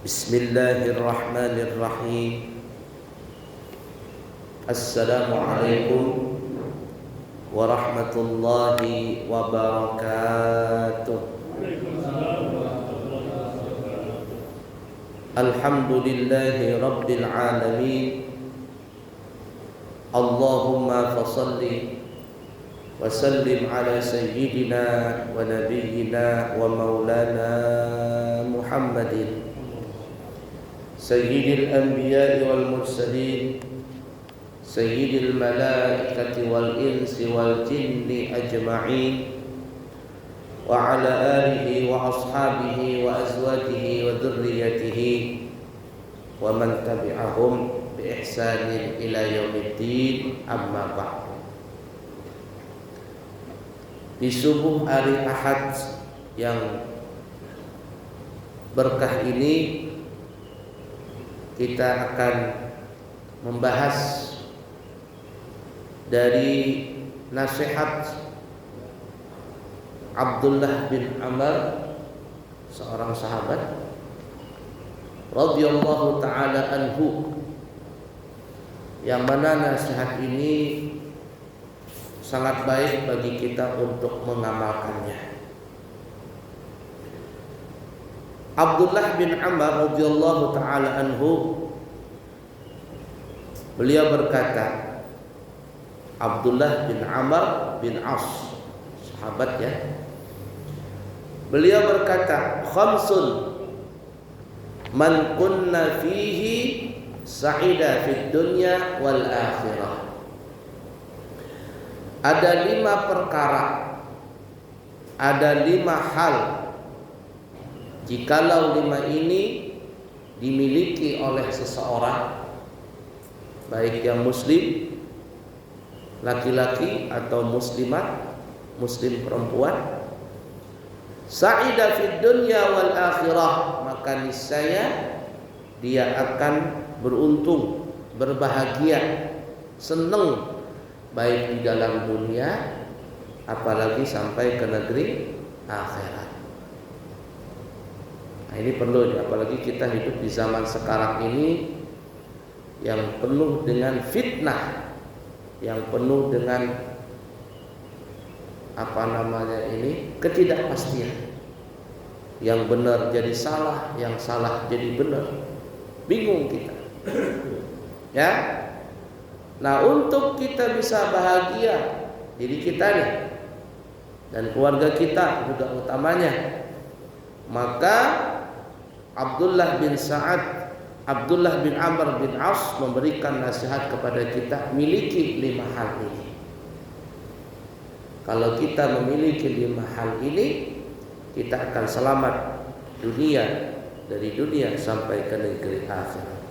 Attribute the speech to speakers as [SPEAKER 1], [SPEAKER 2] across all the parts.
[SPEAKER 1] Bismillahirrahmanirrahim. Assalamualaikum warahmatullahi wabarakatuh. Alhamdulillahi rabbil alamin. Allahumma fasalli wa sallim ala sayyidina wa nabiyyina wa maulana Muhammadin sayyidil anbiya'i wal mursalin sayyidil malaikati wal insi wal jinni ajma'in wa ala alihi wa ashabihi wa azwajihi wa dhurriyyatihi wa man tabi'ahum bi ihsanin ila yaumiddin, amma ba'd. Di subuh hari Ahad yang berkah ini kita akan membahas dari nasihat Abdullah bin Amr, seorang sahabat radhiyallahu taala anhu, yang mana nasihat ini sangat baik bagi kita untuk mengamalkannya. Abdullah bin Amr radhiyallahu taala anhu, beliau berkata, Abdullah bin Amr bin As, sahabat ya. Beliau berkata, khamsun man kunna fihi sa'ida fid dunya wal akhirah. Ada 5 perkara, ada 5 hal, jikalau 5 ini dimiliki oleh seseorang, baik yang muslim laki-laki atau muslimat, muslim perempuan, sa'ida fid dunya wal akhirah, maka niscaya dia akan beruntung, berbahagia, senang, baik di dalam dunia apalagi sampai ke negeri akhirat. Nah, ini perlu, apalagi kita hidup di zaman sekarang ini yang penuh dengan fitnah, yang penuh dengan ketidakpastian. Yang benar jadi salah, yang salah jadi benar. Bingung kita. Ya. Nah, untuk kita bisa bahagia diri kita nih dan keluarga kita juga utamanya, maka Abdullah bin Amr bin As memberikan nasihat kepada kita, miliki 5 hal ini. Kalau kita memiliki 5 hal ini, kita akan selamat dari dunia sampai ke negeri akhirat.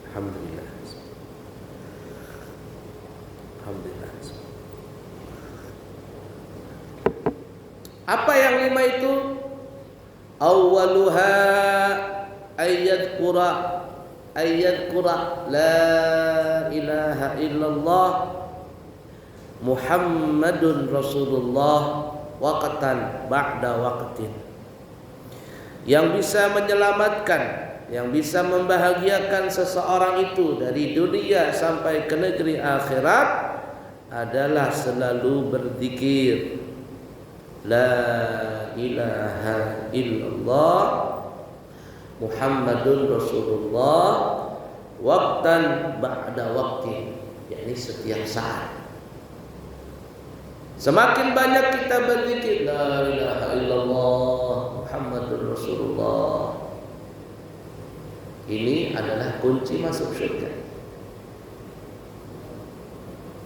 [SPEAKER 1] Alhamdulillah. Alhamdulillah. Apa yang 5 itu? Awwaluha ayat qura la ilaha illallah Muhammadun Rasulullah waqtan ba'da waqtin. Yang bisa menyelamatkan, yang bisa membahagiakan seseorang itu dari dunia sampai ke negeri akhirat adalah selalu berzikir la ilaha illallah Muhammadun Rasulullah waqtan ba'da waqtin, yakni setiap saat. Semakin banyak kita berzikir la ilaha illallah Muhammadun Rasulullah, ini adalah kunci masuk surga.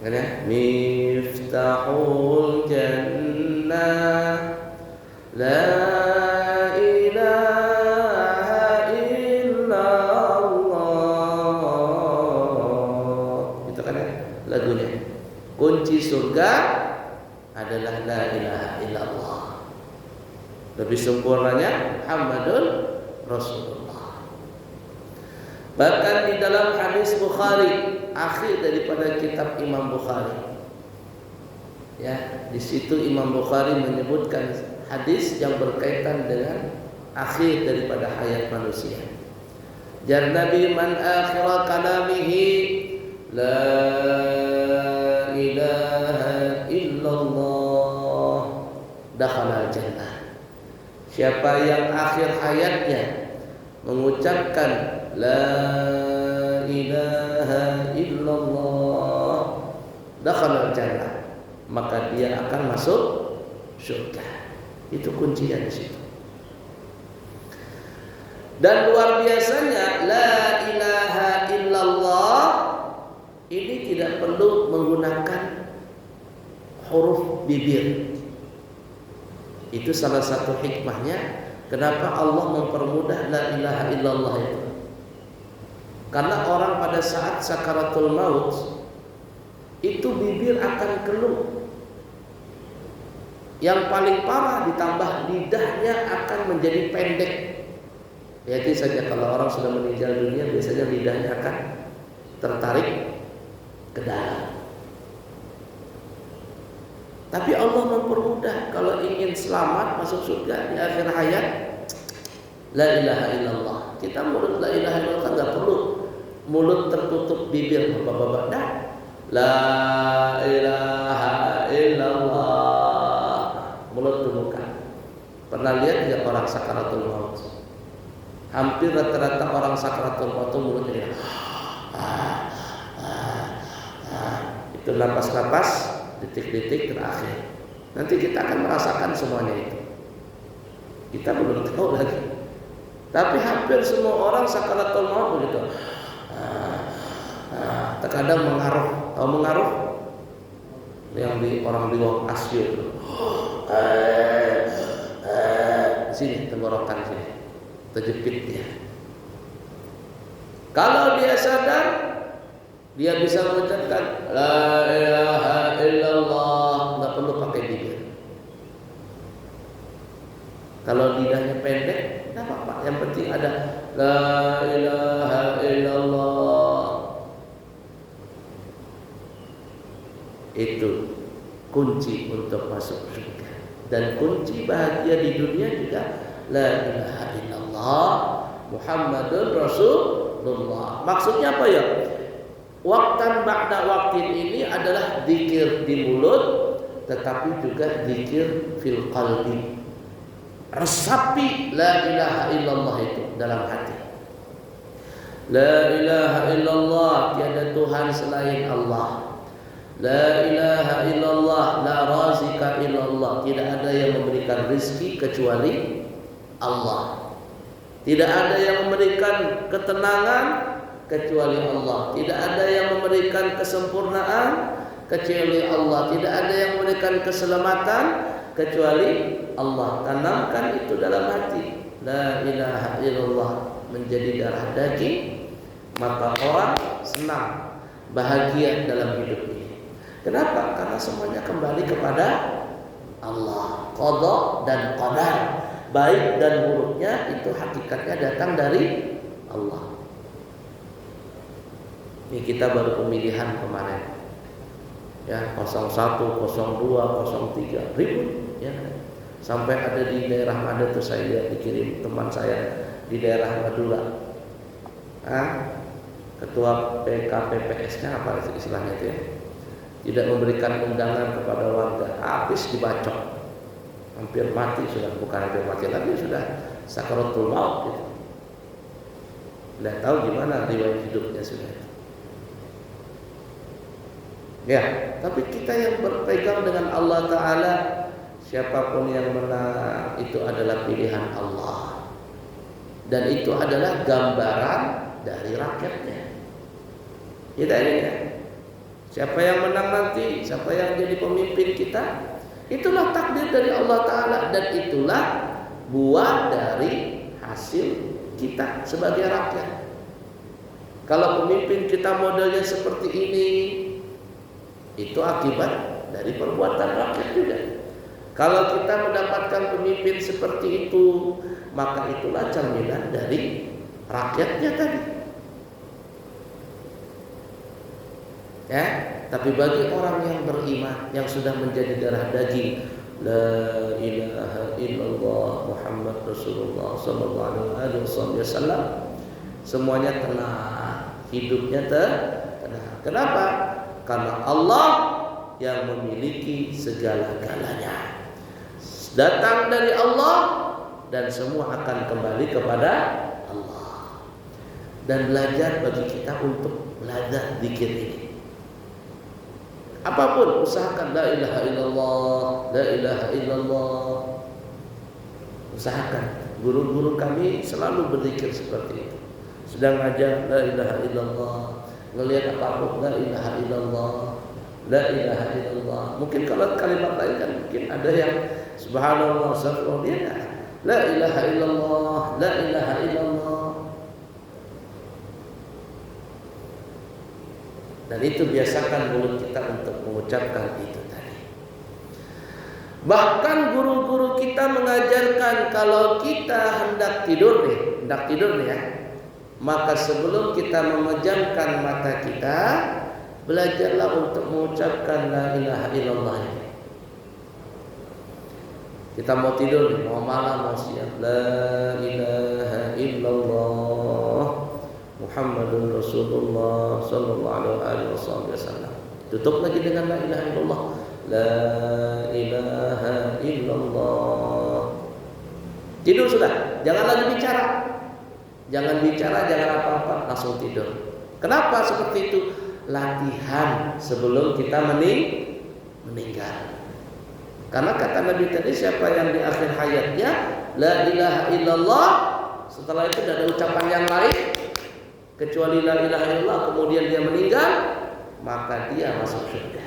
[SPEAKER 1] Karena miftahul jannah la ilaha illallah. Itu kan lagunya. Kunci surga adalah la ilaha illallah. Lebih sempurnanya Muhammadun Rasulullah. Bahkan di dalam hadis Bukhari, akhir daripada kitab Imam Bukhari, ya, di situ Imam Bukhari menyebutkan hadis yang berkaitan dengan akhir daripada hayat manusia. Jar Nabi, man akhir kalamihi la ilaha illallah dakhala jannah. Siapa yang akhir hayatnya mengucapkan la ilaha illallah dakhala jannah, maka dia akan masuk surga. Itu kuncinya di situ. Dan luar biasanya la ilaha illallah ini tidak perlu menggunakan huruf bibir. Itu salah satu hikmahnya kenapa Allah mempermudah la ilaha illallah itu. Karena orang pada saat sakaratul maut itu bibir akan keluh. Yang paling parah ditambah lidahnya akan menjadi pendek. Lihat saja kalau orang sudah meninggal dunia, biasanya lidahnya akan tertarik ke dalam. Tapi Allah mempermudah kalau ingin selamat masuk surga di akhir hayat, la ilaha illallah. Kita mulut la ilaha illallah nggak perlu mulut tertutup bibir bapak-bapak. Dah, la ilaha illallah, mulut terbuka. Pernah lihat tidak orang sakaratul maut? Hampir rata-rata orang sakaratul maut mulutnya itu napas-napas detik-detik terakhir. Nanti kita akan merasakan semuanya itu. Kita belum tahu lagi. Tapi hampir semua orang sakaratul maut begitu. Terkadang mengaruh. Tahu mengaruh? Yang di orang di ruang ICU itu. Di sini tenggorokan sini. Terjepit dia. Kalau dia sadar, dia bisa mengucapkan la ilaha illallah, nggak perlu pakai bibir. Kalau lidahnya pendek, nggak apa-apa. Yang penting ada la ilaha illallah. Itu kunci untuk masuk surga. Dan kunci bahagia di dunia juga la ilaha illallah Muhammadur Rasulullah. Maksudnya apa ya? Waktan ba'da waktin ini adalah zikir di mulut, tetapi juga zikir fil qalbi. Resapi la ilaha illallah itu dalam hati. La ilaha illallah, tiada Tuhan selain Allah. La ilaha illallah, la razika illallah, tidak ada yang memberikan rezeki kecuali Allah. Tidak ada yang memberikan ketenangan kecuali Allah. Tidak ada yang memberikan kesempurnaan kecuali Allah. Tidak ada yang memberikan keselamatan kecuali Allah. Tanamkan itu dalam hati. La ilaha illallah menjadi darah daging, maka orang senang, bahagia dalam hidup ini. Kenapa? Karena semuanya kembali kepada Allah. Qada dan qadar, baik dan buruknya itu hakikatnya datang dari Allah. Ini kita baru pemilihan kemarin, ya 01, 02, 03 ribut, ya. Sampai ada di daerah mana tuh saya lihat dikirim teman saya di daerah Madura, ketua PKPPS-nya apa istilahnya itu ya, tidak memberikan undangan kepada warga, habis dibacok, hampir mati sudah, bukan hampir mati lagi, sudah sakaratul maut gitu. Tidak tahu gimana riwayat hidupnya sudah. Ya, tapi kita yang berpegang dengan Allah Ta'ala, siapapun yang menang itu adalah pilihan Allah. Dan itu adalah gambaran dari rakyatnya. Kita ini ya, siapa yang menang nanti, siapa yang jadi pemimpin kita, itulah takdir dari Allah Ta'ala. Dan itulah buah dari hasil kita sebagai rakyat. Kalau pemimpin kita modelnya seperti ini, itu akibat dari perbuatan rakyat juga. Kalau kita mendapatkan pemimpin seperti itu, maka itulah cerminan dari rakyatnya tadi. Ya, tapi bagi orang yang beriman, yang sudah menjadi darah daging, la ilaha illallah Muhammad Rasulullah sallallahu alaihi wasallam, semuanya tenang, hidupnya tenang. Kenapa? Karena Allah yang memiliki segala-galanya, datang dari Allah dan semua akan kembali kepada Allah. Dan belajar bagi kita untuk belajar zikir ini. Apapun usahakan la ilaha illallah, la ilaha illallah. Usahakan. Guru-guru kami selalu berzikir seperti itu. Sedang ngajar la ilaha illallah, ngelihat apapun la ilaha illallah, la ilaha illallah. Mungkin kalau kalimat lain kan mungkin ada yang subhanallah, astagfirullah, dia la ilaha illallah, la ilaha illallah. Dan itu biasakan mulut kita untuk mengucapkan itu tadi. Bahkan guru-guru kita mengajarkan kalau kita hendak tidur nih ya, maka sebelum kita memejamkan mata kita, belajarlah untuk mengucapkan la ilaha illallah. Kita mau tidur nih, mau malam, mau siang, la ilaha illallah Muhammadun Rasulullah sallallahu alaihi wasallam. Tutup lagi dengan la ilaha illallah, la ilaha illallah. Tidur sudah, jangan lagi bicara. Jangan bicara, jangan apa-apa, langsung tidur. Kenapa seperti itu? Latihan sebelum kita meninggal. Karena kata Nabi tadi, siapa yang di akhir hayatnya la ilaha illallah, setelah itu tidak ada ucapan yang lain kecuali la ilaha illallah, kemudian dia meninggal, maka dia masuk surga.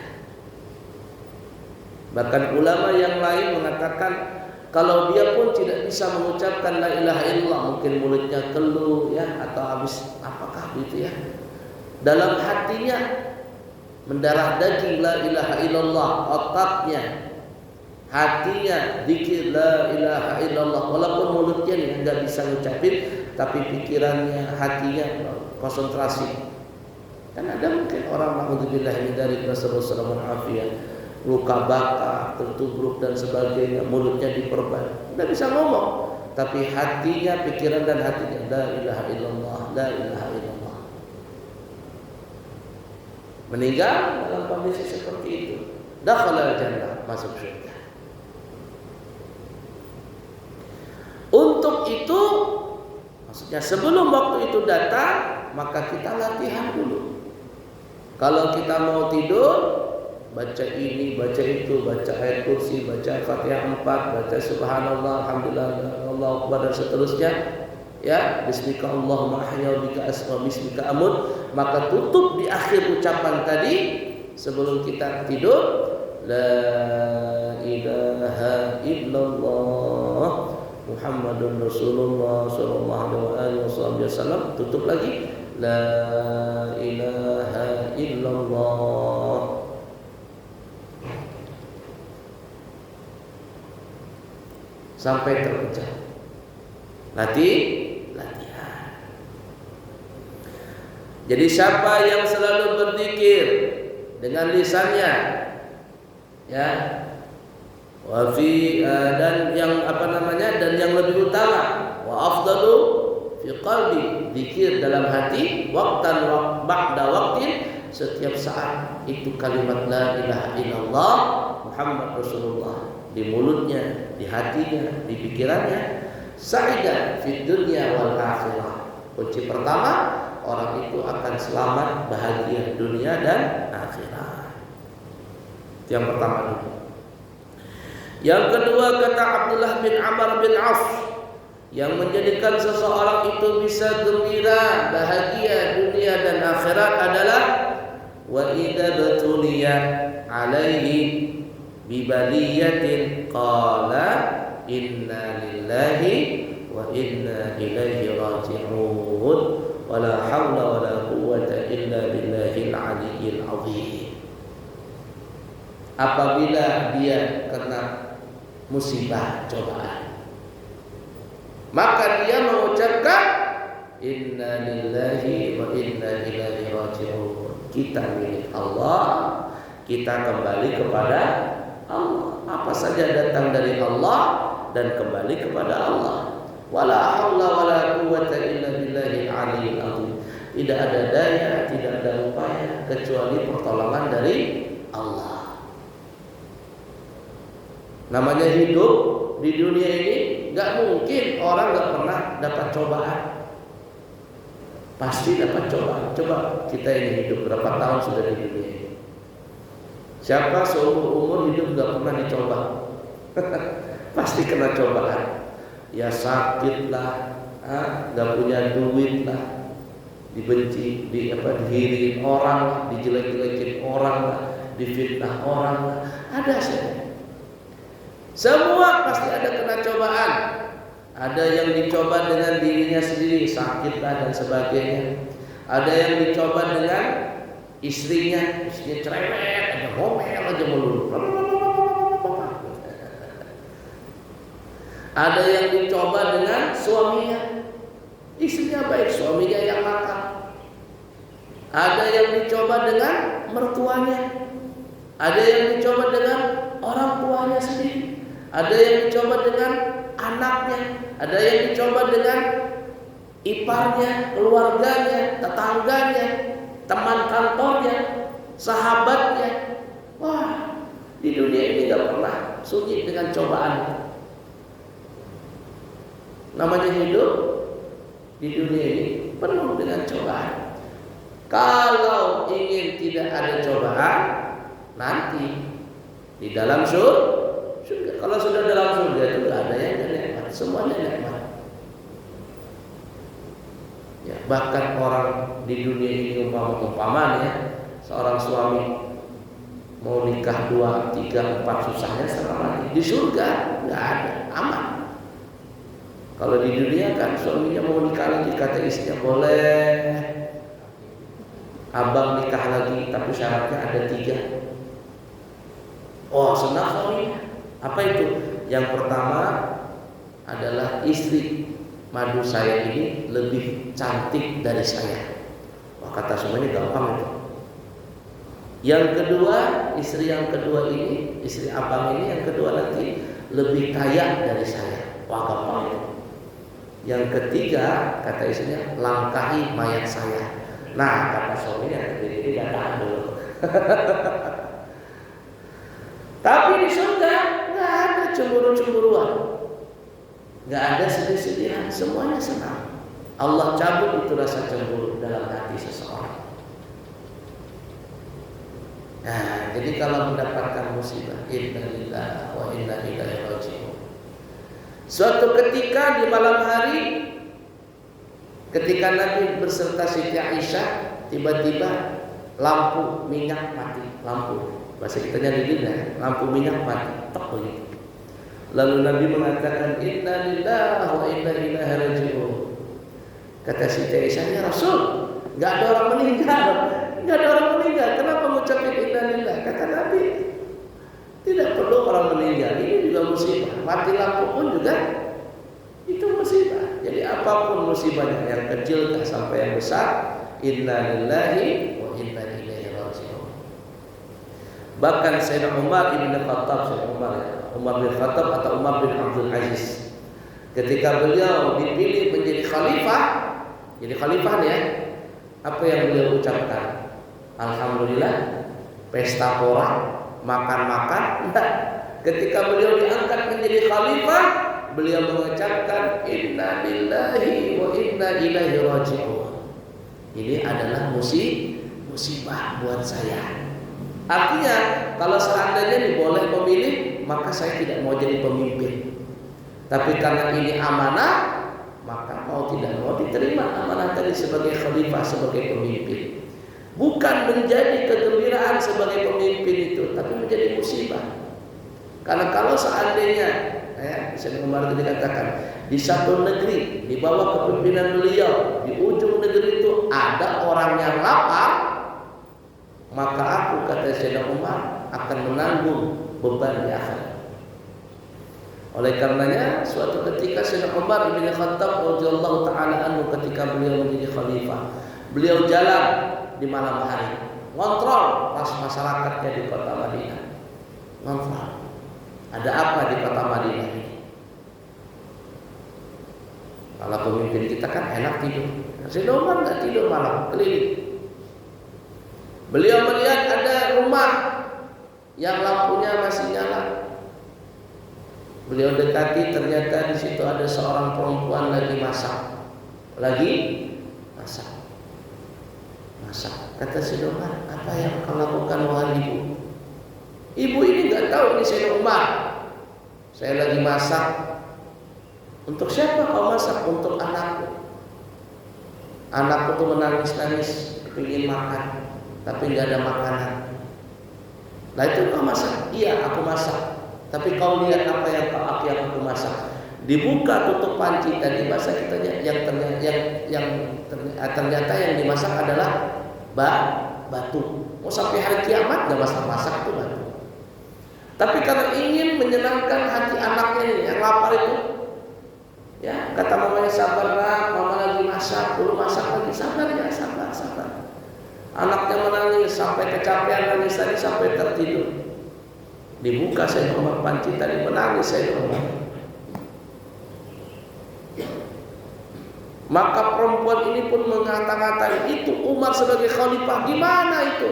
[SPEAKER 1] Bahkan ulama yang lain mengatakan kalau dia pun tidak bisa mengucapkan la ilaha illallah, mungkin mulutnya keluh ya, atau habis apakah itu ya, dalam hatinya mendarah daging la ilaha illallah, otaknya, hatinya zikir la ilaha illallah, walaupun mulutnya nggak bisa ngucapin, tapi pikirannya, hatinya konsentrasi. Kan ada mungkin orang naudzubillah min dzalik, nasallallahu alaihi luka bakar, tertubruk dan sebagainya, mulutnya diperban, tidak bisa ngomong, tapi hatinya, pikiran dan hatinya la ilaha illallah, la ilaha illallah. Meninggal dalam kondisi seperti itu, dakhala al-jannah, masuk surga. Untuk itu, maksudnya sebelum waktu itu datang, maka kita latihan dulu. Kalau kita mau tidur, baca ini, baca itu, baca ayat kursi, baca Fatihah 4, baca subhanallah, alhamdulillah, Allahu akbar dan seterusnya. Ya, bismika Allahumma ahya bika asma bismika amut. Maka tutup di akhir ucapan tadi sebelum kita tidur, la ilaha illallah Muhammadun Rasulullah sallallahu alaihi wasallam. Tutup lagi, la ilaha illallah. Sampai terpecah. Latihan. Jadi siapa yang selalu berzikir dengan lisannya, ya, dan yang dan yang lebih utama, wa afdalu fi qalbi, zikir dalam hati, waqtan ba'da waqtin, setiap saat itu kalimat la ilaha illallah Muhammad Rasulullah di mulutnya, di hatinya, di pikirannya. Sa'idah fid dunya wal akhirah. Kunci pertama, orang itu akan selamat, bahagia dunia dan akhirat. Yang pertama dulu. Yang kedua, kata Abdullah bin Amr bin Auf, yang menjadikan seseorang itu bisa gembira, bahagia dunia dan akhirat adalah wa idza batuliya alaihi bibaliyatin qala inna lillahi wa inna ilaihi raji'un wa la hawla wa la quwwata illa billahil aliyyil azim. Apabila dia kena musibah, cobaan, maka dia mengucapkan inna lillahi wa inna ilaihi raji'un. Kita milik Allah, kita kembali kepada Allah. Apa saja datang dari Allah dan kembali kepada Allah. Wala haula wala quwwata illa billahil aliyyil azim. Tidak ada daya, tidak ada upaya kecuali pertolongan dari Allah. Namanya hidup di dunia ini, nggak mungkin orang nggak pernah dapat cobaan. Pasti dapat cobaan. Coba kita ini hidup berapa tahun sudah di dunia ini? Siapa seumur umur hidup nggak pernah dicoba? Pasti kena cobaan. Ya sakit lah, nggak punya duit lah, dibenci, dihirin orang lah, dijelek-jelekin orang lah, difitnah orang lah, ada saja. Semua pasti ada kena cobaan. Ada yang dicoba dengan dirinya sendiri, sakit lah dan sebagainya. Ada yang dicoba dengan istrinya cerewet, ada ngomel aja melulu. Ada yang dicoba dengan suaminya, istrinya baik, suaminya yang nakal. Ada yang dicoba dengan mertuanya, ada yang dicoba dengan orang tuanya sendiri, ada yang dicoba dengan anaknya, ada yang dicoba dengan iparnya, keluarganya, tetangganya, teman kantornya, sahabatnya. Wah, di dunia ini gak pernah sunyi dengan cobaan. Namanya hidup di dunia ini penuh dengan cobaan. Kalau ingin tidak ada cobaan, nanti di dalam surga. Kalau sudah dalam surga itu tidak ada yang nikmat, semuanya nikmat. Ya, bahkan orang di dunia ini umpamanya seorang suami mau nikah 2, 3, 4 susahnya setengah mati. Di surga nggak ada, aman. Kalau di dunia kan suaminya mau nikah lagi, kata istrinya boleh abang nikah lagi, tapi syaratnya ada 3. Oh senang suaminya. Apa itu? Yang pertama adalah istri madu saya ini lebih cantik dari saya. Wah, kata suaminya gampang itu. Yang kedua, istri yang kedua ini, istri abang ini yang kedua nanti lebih kaya dari saya. Wah gampang itu. Yang ketiga, kata istrinya, langkahi mayat saya. Nah, kata suaminya, jadi tidak tahan dulu. Tapi di surga nggak ada cemburu-cemburuan, nggak ada sedih-sedihan, semuanya senang. Allah cabut itu rasa cemburu dalam hati seseorang. Nah, jadi kalau mendapatkan musibah, inna lillahi wa inna ilaihi raji'un. Suatu ketika di malam hari, ketika Nabi berserta Siti Aisyah, tiba-tiba lampu minyak mati. Lampu, bahasa kitanya lilin, lampu minyak mati. Tak begitu. Lalu Nabi mengatakan, inna lillahi wa inna ilaihi raji'un. Kata Siti Aisyah, ya Rasul, nggak ada orang meninggal, nggak ada orang meninggal. Kenapa mengucapkan inna lillahi? Kata Nabi, tidak perlu orang meninggal, ini juga musibah. Mati lampu pun juga itu musibah. Jadi apapun musibahnya, yang kecil sampai yang besar, inna lillahi wa inna ilaihi raji'un. Bahkan Sayyidina Umar bin Khattab, Umar bin Khattab atau Umar bin Abdul Aziz, ketika beliau dipilih menjadi khalifah, jadi khalifah ya, apa yang beliau ucapkan? Alhamdulillah, pesta pora, makan-makan. Nah, ketika beliau diangkat menjadi khalifah, beliau mengucapkan inna lillahi wa inna ilaihi raji'un. Ini adalah musibah buat saya. Artinya kalau seandainya boleh memilih, maka saya tidak mau jadi pemimpin. Tapi karena ini amanah, maka mau tidak mau diterima amanah tadi sebagai khalifah, sebagai pemimpin. Bukan menjadi kegembiraan sebagai pemimpin itu, tapi menjadi musibah. Karena kalau seandainya, Sayyidina Umar tadi katakan, di satu negeri, di bawah kepemimpinan beliau, di ujung negeri itu ada orang yang lapar, maka aku, kata Sayyidina Umar, akan menanggung beban di akhirat. Oleh karenanya, suatu ketika Sayyidina Umar bin Khattab radhiyallahu taala anhu, ketika beliau menjadi khalifah, beliau jalan di malam hari, ngontrol pas masyarakatnya di kota Madinah, ngontrol. Ada apa di kota Madinah ini? Kalau pemimpin kita kan enak tidur. Sayyidina Umar nggak tidur malam, keliling. Beliau melihat ada rumah yang lampunya masih nyala. Beliau dekati, ternyata di situ ada seorang perempuan lagi masak. Masak. Kata Sayyidina Umar, apa yang kau lakukan wahai ibu? Ibu ini nggak tahu ini Sayyidina Umar. Saya lagi masak. Untuk siapa kau masak? Untuk anakku. Anakku tuh menangis-nangis, ingin makan, tapi nggak ada makanan. Nah itu kau masak? Iya, aku masak. Tapi kau lihat apa yang aku masak. Dibuka tutup panci tadi bahasa kita ternyata yang dimasak adalah batu. Mau sampai hari kiamat nggak masak itu batu. Tapi karena ingin menyenangkan hati anaknya ini yang lapar itu, ya kata mamanya sabar nak, mama lagi masak, dulu masak lagi, sabar. Anaknya menangis sampai kecapean nangis tadi sampai tertidur. Dibuka Sayyidina Umar panci tadi, menangis Sayyidina Umar. Maka perempuan ini pun mengata-ngatai, itu Umar sebagai khalifah, gimana itu?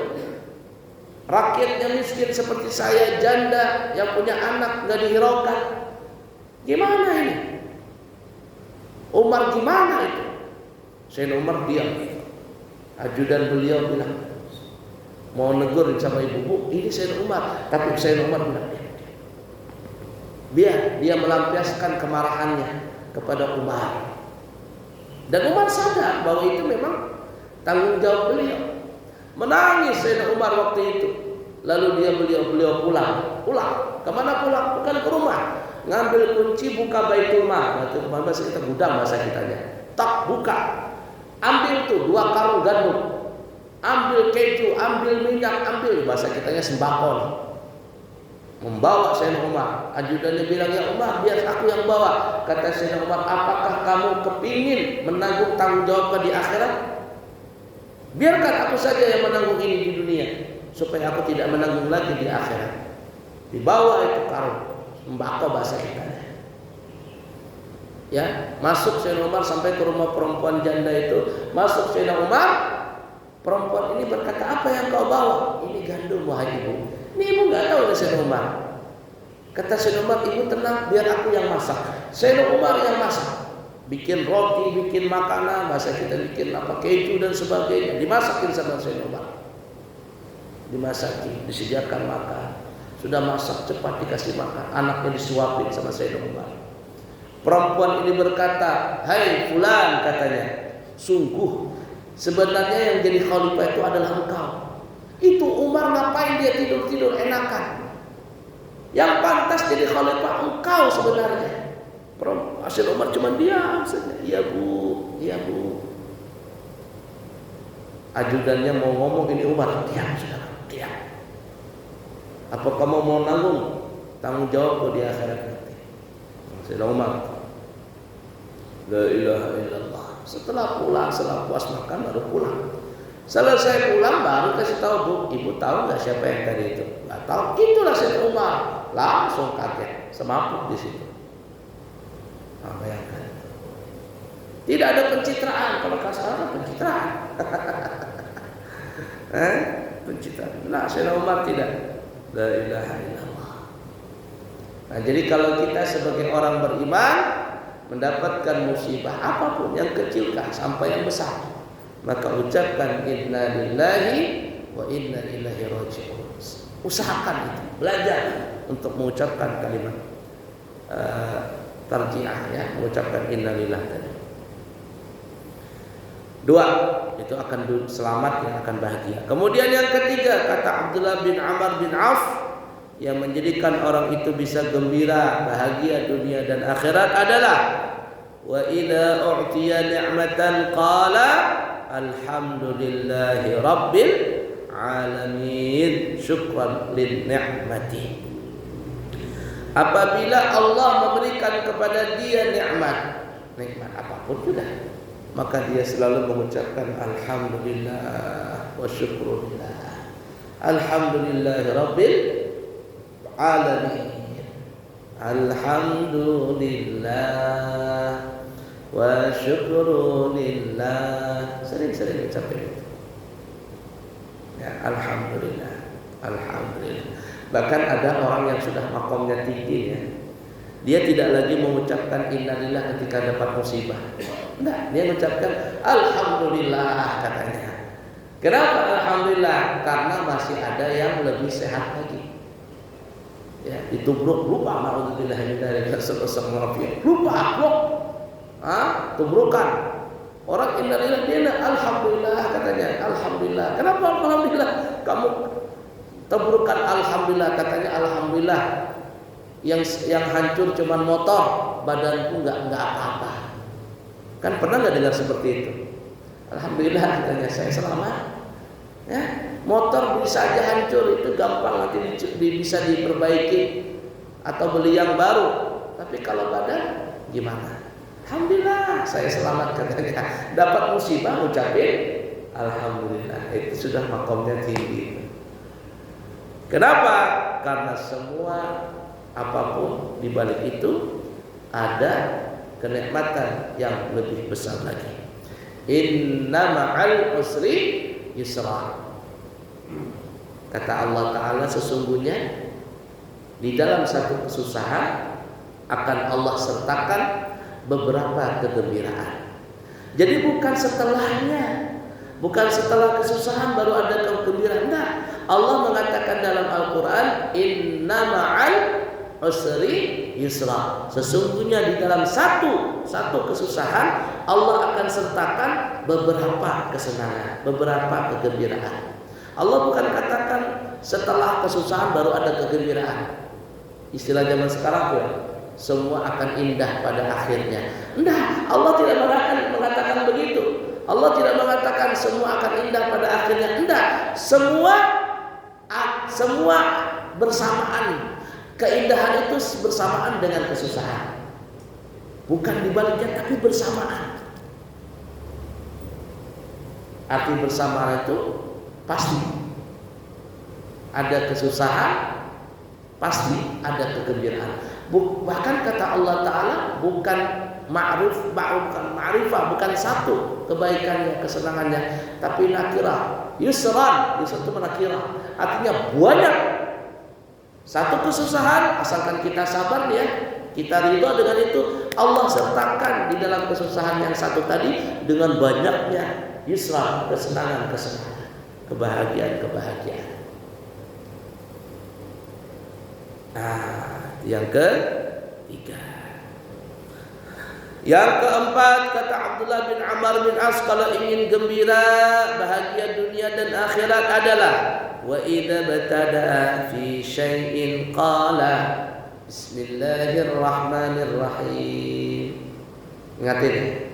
[SPEAKER 1] Rakyatnya miskin seperti saya, janda yang punya anak nggak dihiraukan. Gimana ini? Umar gimana itu? Sayyidina Umar diam. Ajudan beliau bilang, mau negur sama ibu, ini Sayyidina Umar. Tapi Sayyidina Umar bilang, biar dia melampiaskan kemarahannya kepada Umar. Dan Umar sadar bahwa itu memang tanggung jawab beliau. Menangis Sayyidina Umar waktu itu. Lalu beliau pulang. Kemana pulang? Bukan ke rumah. Ngambil kunci, buka Baitul Mal. Baitul Mal bahasa kita gudang bahasa kitanya. Tak buka. Ambil tuh 2 karung gandum. Ambil keju, ambil minyak, ambil bahasa kitanya sembako nih. Membawa Sayyidina Umar. Ajudannya bilang, ya Umar biar aku yang bawa. Kata Sayyidina Umar, apakah kamu kepingin menanggung tanggung jawab di akhirat? Biarkan aku saja yang menanggung ini di dunia, supaya aku tidak menanggung lagi di akhirat. Dibawa itu karung sembako bahasa kitanya. Ya, masuk Sayyidina Umar sampai ke rumah perempuan janda itu. Masuk Sayyidina Umar, perempuan ini berkata, apa yang kau bawa? Ini gandum wahai ibu. Ini ibu nggak tahu ya Sayyidina Umar. Kata Sayyidina Umar, ibu tenang, biar aku yang masak. Sayyidina Umar yang masak. Bikin roti, bikin makanan, bahasa kita bikin apa, keju dan sebagainya. Dimasakin sama Sayyidina Umar. Dimasakin, disediakan makan. Sudah masak, cepat dikasih makan. Anaknya disuapin sama Sayyidina Umar. Perempuan ini berkata, hai fulan, katanya, sungguh sebenarnya yang jadi khalifah itu adalah engkau. Itu Umar ngapain dia tidur-tidur enakan? Yang pantas jadi khalifah engkau sebenarnya. Sayyidina Umar cuma diam saja. Iya bu. Ajudannya mau ngomong, ini Umar diam sudah, diam. Apa kamu mau nanggung tanggung jawab di akhirat nanti? Sayyidina Umar, la ilaha illallah. Setelah puas makan baru pulang. Selesai pulang baru kasih tahu, bu, ibu tahu nggak siapa yang tadi itu? Nggak tahu. Itulah Sayyidina Umar. Langsung kaget, semaput di situ. Bayangkan. Tidak ada pencitraan. Kalau sekarang pencitraan. Pencitraan. Nah, Sayyidina Umar tidak. La ilaha illallah. Nah, jadi kalau kita sebagai orang beriman mendapatkan musibah apapun, yang kecil kah sampai yang besar, maka ucapkan inna lillahi wa inna ilaihi raji'un. Usahakan itu, belajar untuk mengucapkan kalimat tarji'ah, ya, mengucapkan innalillah tadi. 2, itu akan selamat, yang akan bahagia. Kemudian yang ketiga, kata Abdullah bin Amr bin Auf, yang menjadikan orang itu bisa gembira, bahagia dunia dan akhirat adalah wa idza u'tiya ni'matan qala alhamdulillahi rabbil alamin syukran lin ni'mati. Apabila Allah memberikan kepada dia nikmat apapun sudah, maka dia selalu mengucapkan alhamdulillah wa syukrulillah. Alhamdulillahi rabbil alamin. Alhamdulillah wa syukrulillah. Sering-sering ucapin itu. Ya, alhamdulillah, alhamdulillah. Bahkan ada orang yang sudah makomnya tinggi ya, dia tidak lagi mengucapkan innalillah ketika dapat musibah. Enggak, dia mengucapkan alhamdulillah katanya. Kenapa alhamdulillah? Karena masih ada yang lebih sehat lagi. Ya, ditubruk lupa naudzubillah min dzalik lupa blok. Tubrukan. Orang innalillah dia alhamdulillah katanya, alhamdulillah. Kenapa alhamdulillah? Kamu tubrukan alhamdulillah katanya alhamdulillah. Yang hancur cuman motor, badanku enggak apa-apa. Kan pernah enggak dengar seperti itu? Alhamdulillah katanya saya selamat. Ya, motor bisa aja hancur, itu gampang nanti bisa diperbaiki atau beli yang baru. Tapi kalau badan gimana? Alhamdulillah saya selamat katanya. Dapat musibah ucapin alhamdulillah. Itu sudah makomnya tinggi. Kenapa? Karena semua apapun di balik itu ada kenikmatan yang lebih besar lagi. Inna ma'al usri yusra. Kata Allah Ta'ala, sesungguhnya di dalam satu kesusahan akan Allah sertakan beberapa kegembiraan. Jadi bukan setelahnya, bukan setelah kesusahan baru ada kegembiraan. Enggak. Allah mengatakan dalam Al-Quran, Inna ma'al usri yusra. Sesungguhnya di dalam satu kesusahan Allah akan sertakan beberapa kesenangan, beberapa kegembiraan. Allah bukan katakan setelah kesusahan baru ada kegembiraan. Istilah zaman sekarang ya, semua akan indah pada akhirnya. Enggak, Allah tidak mengatakan begitu. Allah tidak mengatakan semua akan indah pada akhirnya. Enggak, semua bersamaan. Keindahan itu bersamaan dengan kesusahan. Bukan dibaliknya, tapi bersamaan. Arti bersamaan itu pasti ada kesusahan, pasti ada kegembiraan. Bahkan kata Allah Ta'ala, bukan ma'rifah, bukan satu kebaikannya, kesenangannya, tapi nakirah, yusran. Yusran itu menakirah, artinya banyak. Satu kesusahan, asalkan kita sabar ya, kita ridho dengan itu, Allah sertakan di dalam kesusahan yang satu tadi dengan banyaknya yusran, kesenangan, kebahagiaan. Nah, yang ketiga. Yang keempat, kata Abdullah bin Amr bin As, kalau ingin gembira, bahagia dunia dan akhirat adalah wa idza batadaa fi syai'in qala bismillahirrahmanirrahim. Ingat ini.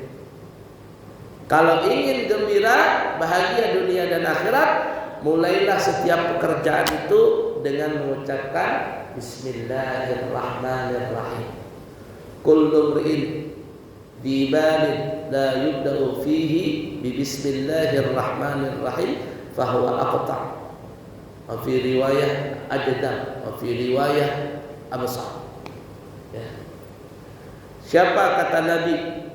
[SPEAKER 1] Kalau ingin gembira, bahagia dunia dan akhirat, mulailah setiap pekerjaan itu dengan mengucapkan bismillahirrahmanirrahim. Kullu mri'in dibalin la yubda'u fihi bi bismillahirrahmanirrahim fahuwa aqta'. Wa fi riwayah ajdam, wa fi riwayah absar. Ya. Siapa kata Nabi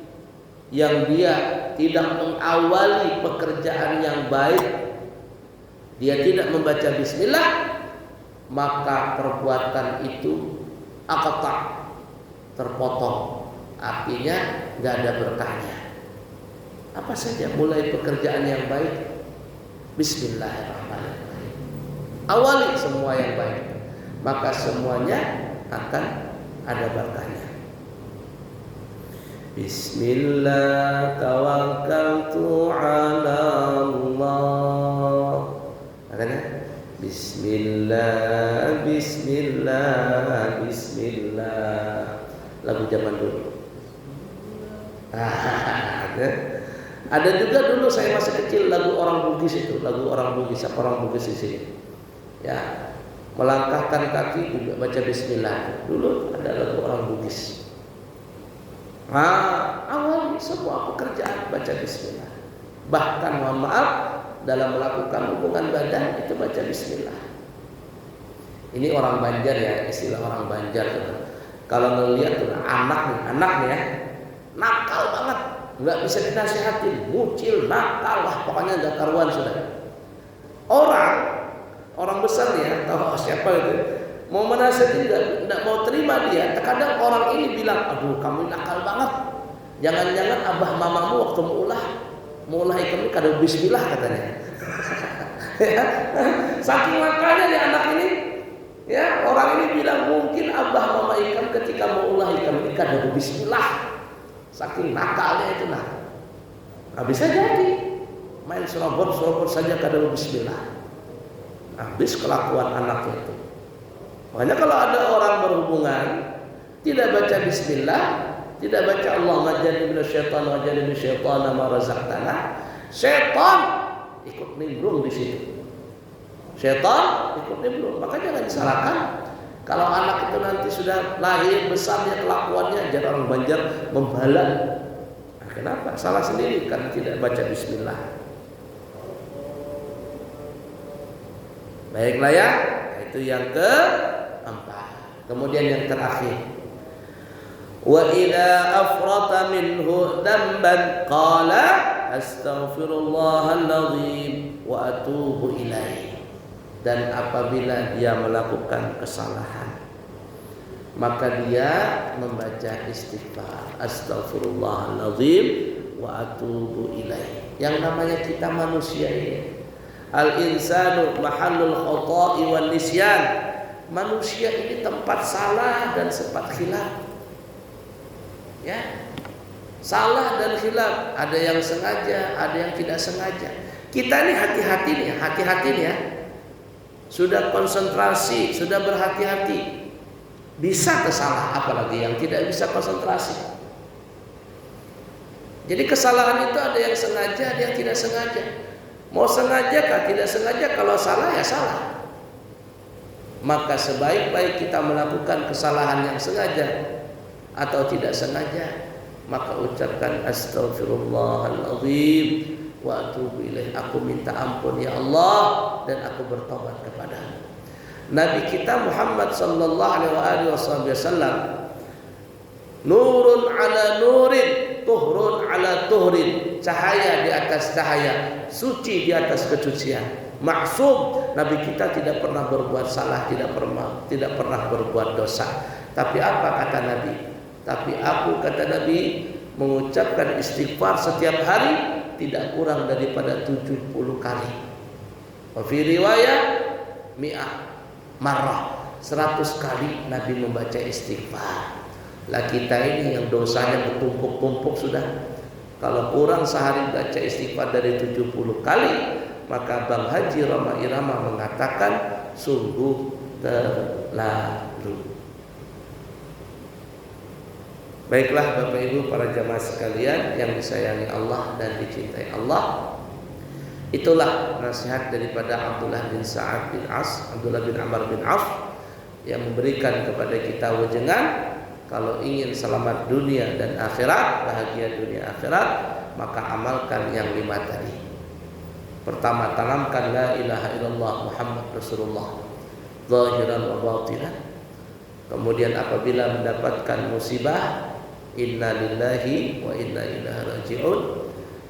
[SPEAKER 1] yang dia tidak mengawali pekerjaan yang baik, dia tidak membaca bismillah, maka perbuatan itu aqta', terpotong, artinya nggak ada berkahnya. Apa saja mulai pekerjaan yang baik, bismillahirrahmanirrahim. Awali semua yang baik, maka semuanya akan ada berkahnya. Bismillah tawakkaltu ala Allah. Makanya Bismillah, Bismillah, Bismillah. Lagu zaman dulu. Ada juga dulu saya masih kecil lagu orang Bugis itu, lagu orang Bugis, apa orang Bugis di sini. Ya, melangkahkan kaki juga baca Bismillah. Dulu ada lagu orang Bugis. Awal semua pekerjaan baca Bismillah. Bahkan mohon maaf, dalam melakukan hubungan badan itu baca Bismillah. Ini orang Banjar ya, istilah orang Banjar. Kalau ngelihat tuh anak nih ya, nakal banget, nggak bisa dinasihatin, mucil, nakal lah, pokoknya nggak karuan sudah. Orang besar nih ya, tahu siapa itu, mau menasihatin nggak mau terima dia. Terkadang orang ini bilang, aduh kamu nakal banget, jangan-jangan abah mamamu waktu mau ulah ikan ini kada bismillah katanya. Ya, saking nakalnya nih anak ini. Ya, orang ini bilang mungkin abah mama ikan ketika mau ulah ikan ini kada bismillah. Saking nakalnya itu nah. Bisa jadi main serobot saja kada bismillah. Habis kelakuan anaknya itu. Makanya kalau ada orang berhubungan tidak baca bismillah, tidak baca Allahumma jannibna syaitan wa jannibna syaitana ma razaqtana, syaitan ikut nimbrung di situ. Syaitan ikut nimbrung. Maka jangan disalahkan. Kalau anak itu nanti sudah lahir besar dia kelakuannya jadi orang Banjar membalat. Nah, kenapa? Salah sendiri karena tidak baca bismillah. Baiklah ya, itu yang keempat. Kemudian yang terakhir, wa idza afrata minhu damban qala astaghfirullahal azim wa atubu ilaihi. Dan apabila dia melakukan kesalahan, maka dia membaca istighfar, astaghfirullahal azim wa atubu ilaihi. Yang namanya kita manusia ini, al insanu mahallul khata'i wan nisyan. Manusia ini tempat salah dan sempat khilaf. Ya. Salah dan khilaf, ada yang sengaja, ada yang tidak sengaja. Kita ini hati-hati nih ya. Sudah konsentrasi, sudah berhati-hati, bisa kesalah, apalagi yang tidak bisa konsentrasi. Jadi kesalahan itu ada yang sengaja, ada yang tidak sengaja. Mau sengaja kah tidak sengaja, kalau salah ya salah. Maka sebaik-baik kita melakukan kesalahan yang sengaja atau tidak sengaja, maka ucapkan astaghfirullahaladzim wa atubu ilaih. Aku minta ampun ya Allah dan aku bertobat kepada Nabi kita Muhammad sallallahu alaihi wasallam. Nurun ala nurin, tuhrun ala tuhrin. Cahaya di atas cahaya, suci di atas kesucian. Maksum, Nabi kita tidak pernah berbuat salah, tidak pernah berbuat dosa. Tapi apa kata Nabi? Tapi aku kata Nabi mengucapkan istighfar setiap hari tidak kurang daripada 70 kali. Wa fi riwayat mi'ah marrah, 100 kali Nabi membaca istighfar. Lah kita ini yang dosanya bertumpuk-tumpuk sudah. Kalau kurang sehari baca istighfar dari 70 kali, maka Bang Haji Roma Irama mengatakan sungguh terlalu. Baiklah Bapak Ibu para jamaah sekalian yang disayangi Allah dan dicintai Allah, itulah nasihat daripada Abdullah bin Sa'ad bin As, Abdullah bin Amr bin Auf, yang memberikan kepada kita wejangan kalau ingin selamat dunia dan akhirat, bahagia dunia akhirat, maka amalkan yang 5 tadi. Pertama, tanamkan la ilaha illallah Muhammad Rasulullah zahiran wa batinan. Kemudian apabila mendapatkan musibah, inna lillahi wa inna ilaihi raji'un.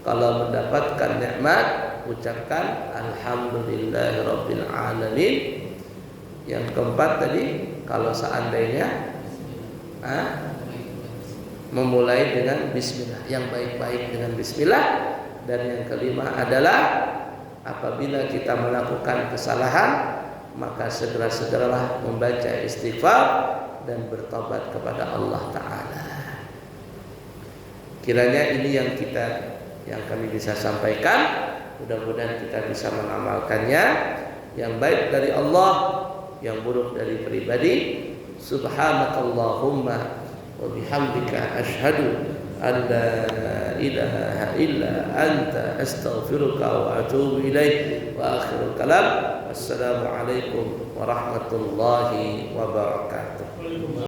[SPEAKER 1] Kalau mendapatkan nikmat, ucapkan alhamdulillahi rabbil alamin. Yang keempat tadi, kalau seandainya memulai dengan bismillah, yang baik-baik dengan bismillah. Dan yang kelima adalah apabila kita melakukan kesalahan, maka segera-segeralah membaca istighfar dan bertobat kepada Allah Ta'ala. Kiranya ini yang kami bisa sampaikan. Mudah-mudahan kita bisa mengamalkannya. Yang baik dari Allah, yang buruk dari pribadi. Subhanakallahumma wa bihamdika asyhadu an la ilaha illa anta astaghfiruka wa atubu ilaik. Wa akhirul kalam, assalamualaikum warahmatullahi wabarakatuh.